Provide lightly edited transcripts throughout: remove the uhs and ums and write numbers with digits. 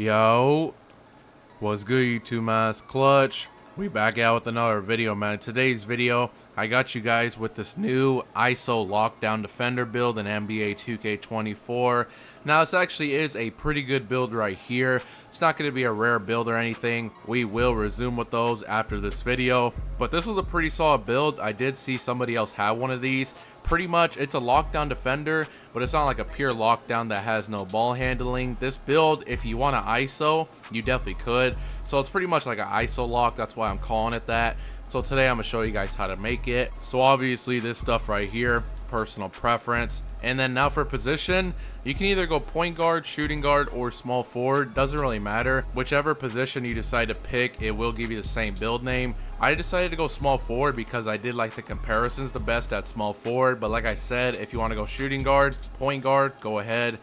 Yo, what's good YouTube, man? It's Clutch. We back out with another video, man. Today's video, I got you guys with this new ISO lockdown defender build in NBA 2K24. Now, this actually is a pretty good build right here. It's not going to be a rare build or anything. We will resume with those after this video. But this was a pretty solid build. I did see somebody else have one of these. Pretty much, it's a lockdown defender, but it's not like a pure lockdown that has no ball handling. This build, if you want to ISO, you definitely could. So it's pretty much like an ISO lock. That's why I'm calling it that. So today I'm going to show you guys how to make it. So obviously this stuff right here, personal preference. And then now for position, you can either go point guard, shooting guard, or small forward. Doesn't really matter. Whichever position you decide to pick, it will give you the same build name. I decided to go small forward because I did like the comparisons the best at small forward. But like I said, if you want to go shooting guard, point guard, go ahead.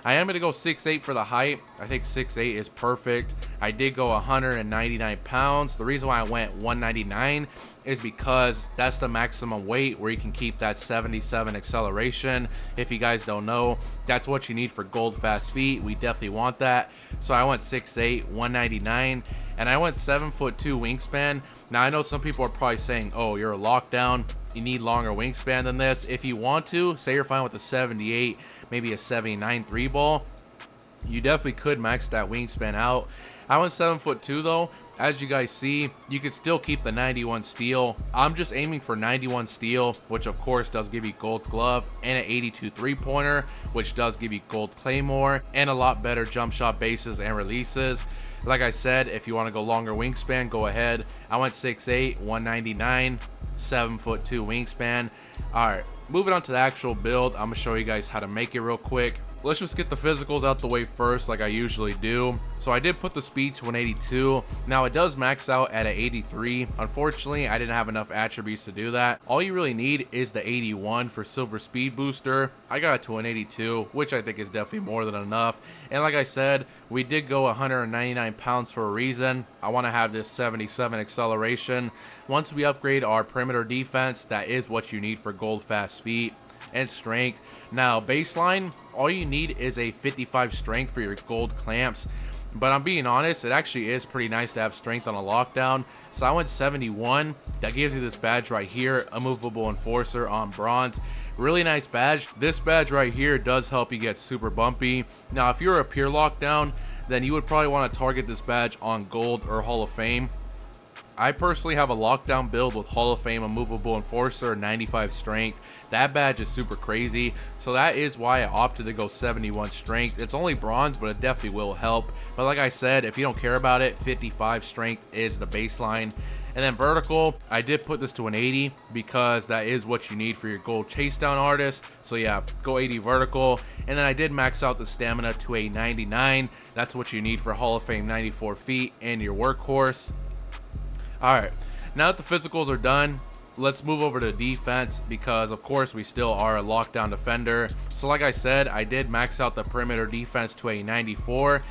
I am going to go 6'8" for the height. I think 6'8" is perfect. I did go 199 pounds. The reason why I went 199 is because that's the maximum weight where you can keep that 77 acceleration. If you guys don't know, that's what you need for gold fast feet. We definitely want that. So I went 6'8", 199. And I went 7'2" wingspan. Now I know some people are probably saying, oh, you're a lockdown, you need longer wingspan than this. If you want to, say you're fine with a 78, maybe a 79 3 ball, you definitely could max that wingspan out. I went 7'2" though. As you guys see, you can still keep the 91 steal. I'm just aiming for 91 steal, which of course does give you gold glove, and an 82 3-pointer, which does give you gold claymore, and a lot better jump shot bases and releases. Like I said, if you want to go longer wingspan, go ahead. I went 6'8", 199, 7'2" wingspan. Alright, moving on to the actual build, I'm going to show you guys how to make it real quick. Let's just get the physicals out the way first, like I usually do. So I did put the speed to an 82. Now it does max out at an 83. Unfortunately, I didn't have enough attributes to do that. All you really need is the 81 for silver speed booster. I got it to an 82, which I think is definitely more than enough. And like I said, we did go 199 pounds for a reason. I want to have this 77 acceleration. Once we upgrade our perimeter defense, that is what you need for gold fast feet and strength. Now baseline, all you need is a 55 strength for your gold clamps, but I'm being honest, it actually is pretty nice to have strength on a lockdown. So I went 71. That gives you this badge right here, a movable enforcer on bronze. Really nice badge. This badge right here does help you get super bumpy. Now if you're a pure lockdown, then you would probably want to target this badge on gold or Hall of Fame. I personally have a lockdown build with Hall of Fame, a movable enforcer, 95 strength. That badge is super crazy, so that is why I opted to go 71 strength. It's only bronze, but it definitely will help. But like I said, if you don't care about it, 55 strength is the baseline. And then vertical, I did put this to an 80 because that is what you need for your gold chase down artist. So yeah, go 80 vertical. And then I did max out the stamina to a 99. That's what you need for Hall of Fame 94 feet and your workhorse. Alright, now that the physicals are done, let's move over to defense because of course we still are a lockdown defender. So like I said, I did max out the perimeter defense to a 94.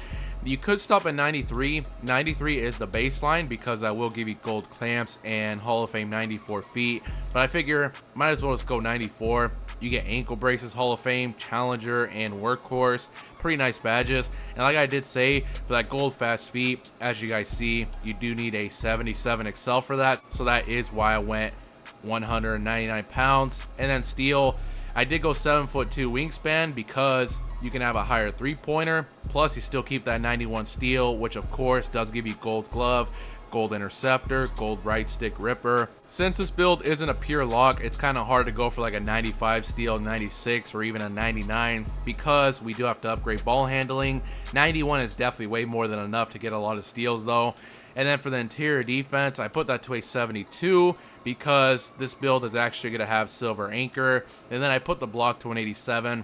You could stop at 93. 93 is the baseline because that will give you gold clamps and Hall of Fame 94 feet. But I figure might as well just go 94. You get ankle braces, Hall of Fame, challenger, and workhorse. Pretty nice badges. And like I did say, for that gold fast feet, as you guys see, you do need a 77 XL for that. So that is why I went 199 pounds. And then steel, I did go 7'2" wingspan because you can have a higher 3-pointer. Plus, you still keep that 91 steel, which of course does give you gold glove, gold interceptor, gold right stick ripper. Since this build isn't a pure lock, it's kind of hard to go for like a 95 steel, 96, or even a 99 because we do have to upgrade ball handling. 91 is definitely way more than enough to get a lot of steals though. And then for the interior defense, I put that to a 72 because this build is actually going to have silver anchor. And then I put the block to an 87,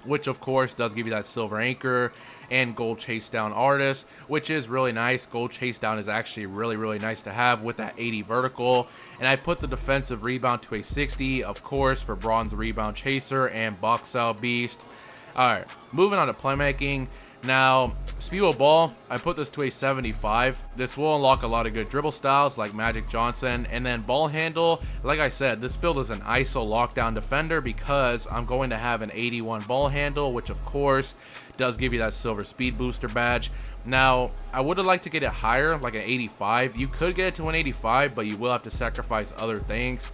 which of course does give you that silver anchor and gold chase down artist, which is really nice. Gold chase down is actually really nice to have with that 80 vertical. And I put the defensive rebound to a 60, of course, for bronze rebound chaser and box out beast. Alright, moving on to playmaking. Now, speed of ball, I put this to a 75. This will unlock a lot of good dribble styles like Magic Johnson. And then ball handle, like I said, this build is an ISO lockdown defender because I'm going to have an 81 ball handle, which of course does give you that silver speed booster badge. Now, I would have liked to get it higher, like an 85. You could get it to an 85, but you will have to sacrifice other things.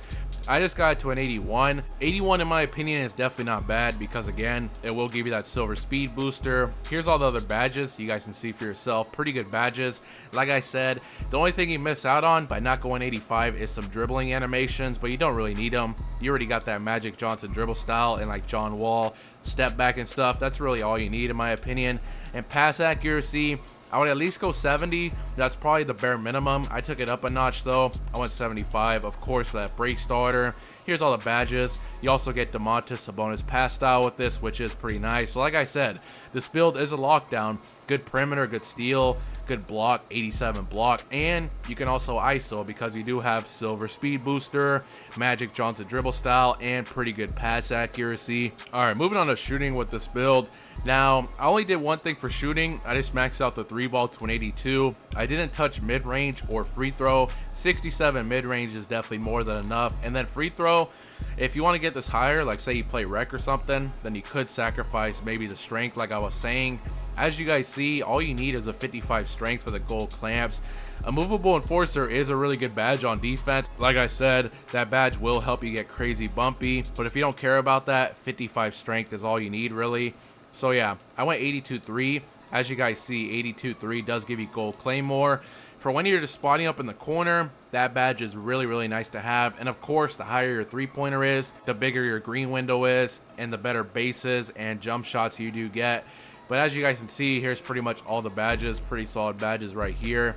I just got it to an 81. 81 in my opinion is definitely not bad because again, it will give you that silver speed booster. Here's all the other badges. You guys can see for yourself. Pretty good badges. Like I said, the only thing you miss out on by not going 85 is some dribbling animations, but you don't really need them. You already got that Magic Johnson dribble style and like John Wall step back and stuff. That's really all you need in my opinion. And pass accuracy, I would at least go 70. That's probably the bare minimum. I took it up a notch though. I went 75, of course, for that break starter. Here's all the badges. You also get Demontis, a bonus pass style with this, which is pretty nice. So like I said, this build is a lockdown. Good perimeter, good steal, good block, 87 block, and you can also ISO because you do have silver speed booster, Magic Johnson dribble style, and pretty good pass accuracy. Alright, moving on to shooting with this build. Now, I only did one thing for shooting. I just maxed out the 3-ball to an 82. I didn't touch mid-range or free throw. 67 mid-range is definitely more than enough. And then free throw, if you want to get this higher, like say you play rec or something, then you could sacrifice maybe the strength like I was saying. As you guys see, all you need is a 55 strength for the gold clamps. A movable enforcer is a really good badge on defense. Like I said, that badge will help you get crazy bumpy, but if you don't care about that, 55 strength is all you need really. So yeah, I went 82-3. As you guys see, 82-3 does give you gold claymore. For when you're just spotting up in the corner, that badge is really nice to have. And of course, the higher your three-pointer is, the bigger your green window is, and the better bases and jump shots you do get. But as you guys can see, here's pretty much all the badges. Pretty solid badges right here.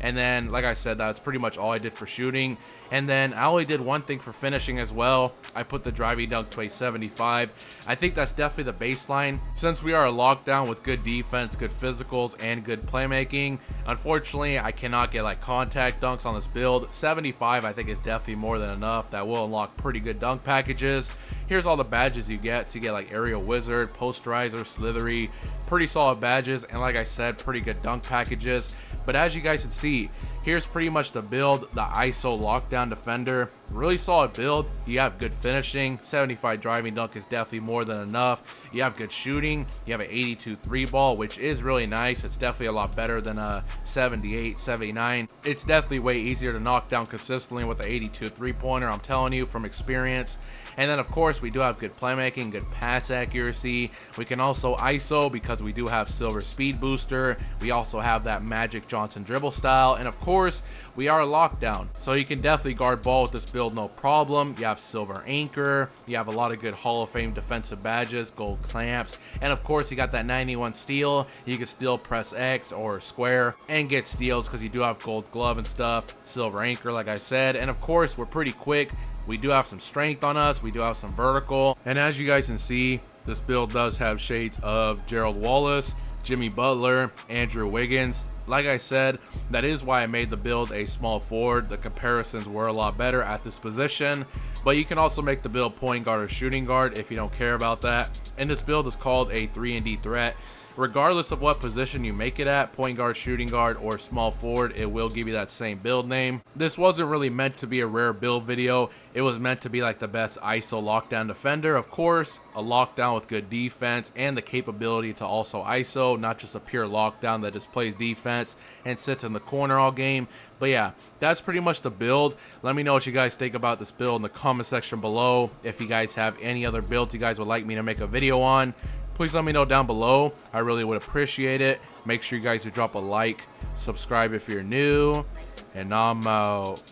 And then, like I said, that's pretty much all I did for shooting. And then I only did one thing for finishing as well. I put the driving dunk to a 75. I think that's definitely the baseline. Since we are a lockdown with good defense, good physicals, and good playmaking, unfortunately, I cannot get like contact dunks on this build. 75 I think is definitely more than enough. That will unlock pretty good dunk packages. Here's all the badges you get. So you get like Aerial Wizard, Posterizer, Slithery, pretty solid badges, and like I said, pretty good dunk packages. But as you guys can see, here's pretty much the build, the ISO lockdown defender. Really solid build. You have good finishing. 75 driving dunk is definitely more than enough. You have good shooting. You have an 82 3-ball, which is really nice. It's definitely a lot better than a 78, 79. It's definitely way easier to knock down consistently with the 82 3-pointer, I'm telling you from experience. And then of course we do have good playmaking, good pass accuracy. We can also ISO because we do have silver speed booster. We also have that Magic Johnson dribble style, and of course we are lockdown, so you can definitely guard ball with this build no problem. You have silver anchor, you have a lot of good Hall of Fame defensive badges, gold clamps, and of course you got that 91 steal. You can still press X or square and get steals because you do have gold glove and stuff, silver anchor like I said, and of course we're pretty quick. We do have some strength on us, we do have some vertical, and as you guys can see, this build does have shades of Gerald Wallace, Jimmy Butler, Andrew Wiggins. Like I said, that is why I made the build a small forward. The comparisons were a lot better at this position, but you can also make the build point guard or shooting guard if you don't care about that. And this build is called a 3-and-D threat. Regardless of what position you make it at, point guard, shooting guard, or small forward, it will give you that same build name. This wasn't really meant to be a rare build video. It was meant to be like the best ISO lockdown defender. Of course, a lockdown with good defense and the capability to also ISO, not just a pure lockdown that just plays defense and sits in the corner all game. But yeah, that's pretty much the build. Let me know what you guys think about this build in the comment section below. If you guys have any other builds you guys would like me to make a video on, please let me know down below. I really would appreciate it. Make sure you guys do drop a like, subscribe if you're new, and I'm out.